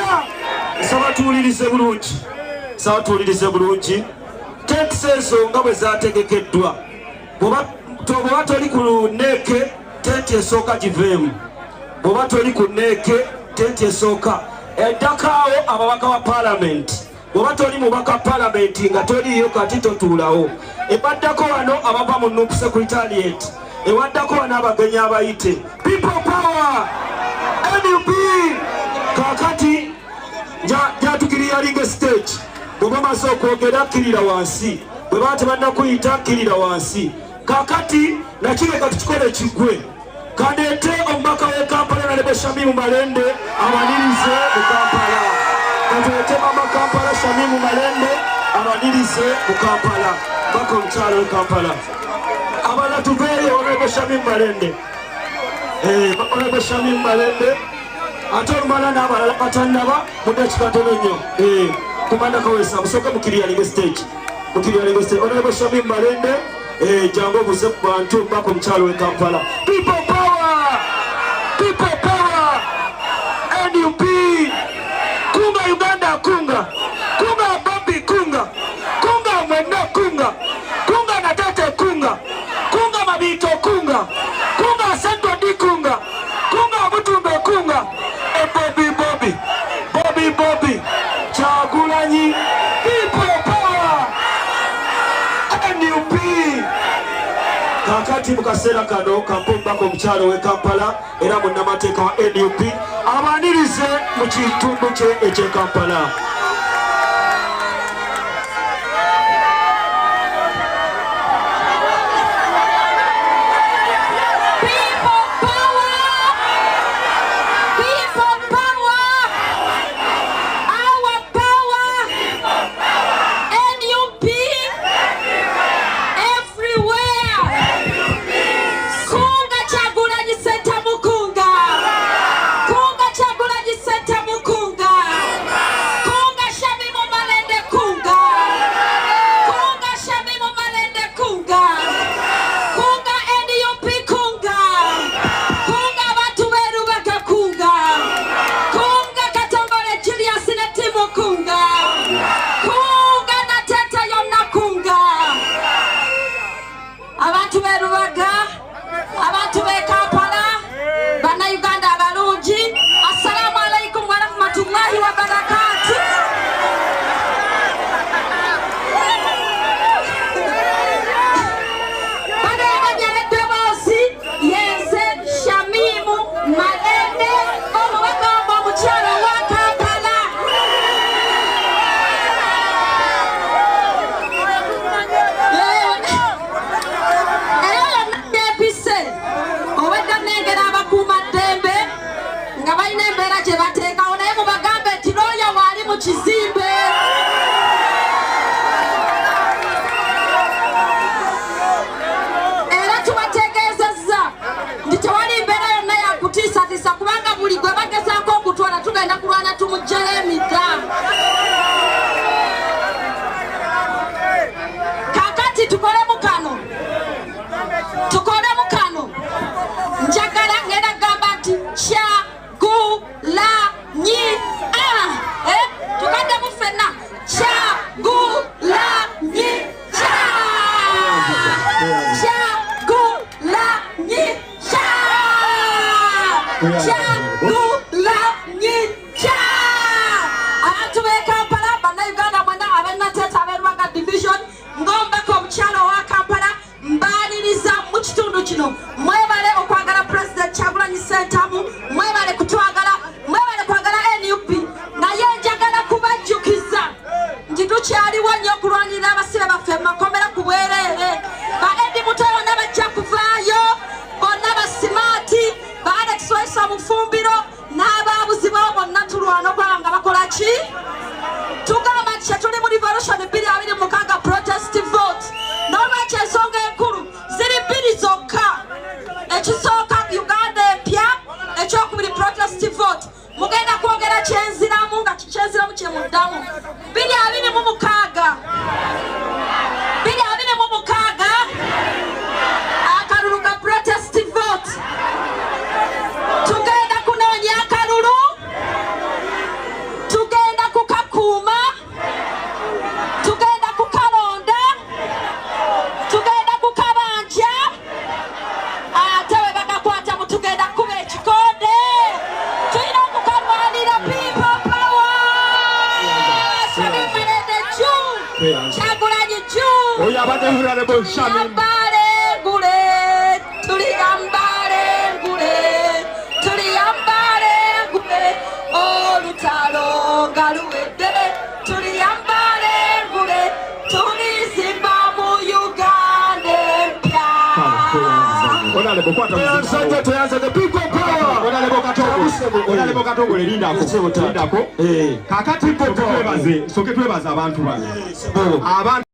Haleluya. Saba tuwulirize bulungi. Tenti ezo nga bwe zaategekeddwa. Bw'oba toli ku neeke tenti esooka giveemu. Bw'oba toli ku neeke tenti esooka. Eddaka awo ababaka ba paalamenti. Bw'oba toli mubaka wa paalamenti nga toliyo kati totuulawo. Ebaddako wano abava mu Nuupu Secretariat. Ewaddako wano abagenyi abayite. People power! NUP! Kakati jatukirira linga stage. Bwe bamaze okwogera kirira wansi. Bwe baba tebannakuyita kirira wansi. Kakati nakireka tukikole kigwe. Kandeete omubaka w'e Kampala na Lebo Shamimu Malende awanirize mu Kampala. Kandeete mama Kampala Shamimu Malende awanirize mu Kampala. Baka omukyalo w'e Kampala. Abala tuveeyo Lebo Shamimu Malende. Lebo Shamimu Malende. Ate olumala n'abalala batannaba mudakika ntono nnyo. Kumanda Kawesa musooke mukirira linga stage. Mukirira linga stage. Lebo Shamimu Malende. Jango buze ku bantu bako omukyalo w'e Kampala. People power! People power! NUP! Kunga Uganda kunga! Kunga Bobby kunga! Kunga Mwenda kunga! Kunga Natate kunga! Kunga Mabito kunga! Kunga Sento Di kunga! Kunga Butumbe kunga! Bobby! Kyagulanyi! People power! NUP! Kakati mukaseera kano kampomubaka omukyalo w'e Kampala era munnamateeka wa NUP abaanirize mu kitundu kye eky'e Kampala. abadde Honorable Shamin Honorable Katongole lindako kakati soke twebaze abantu bano abantu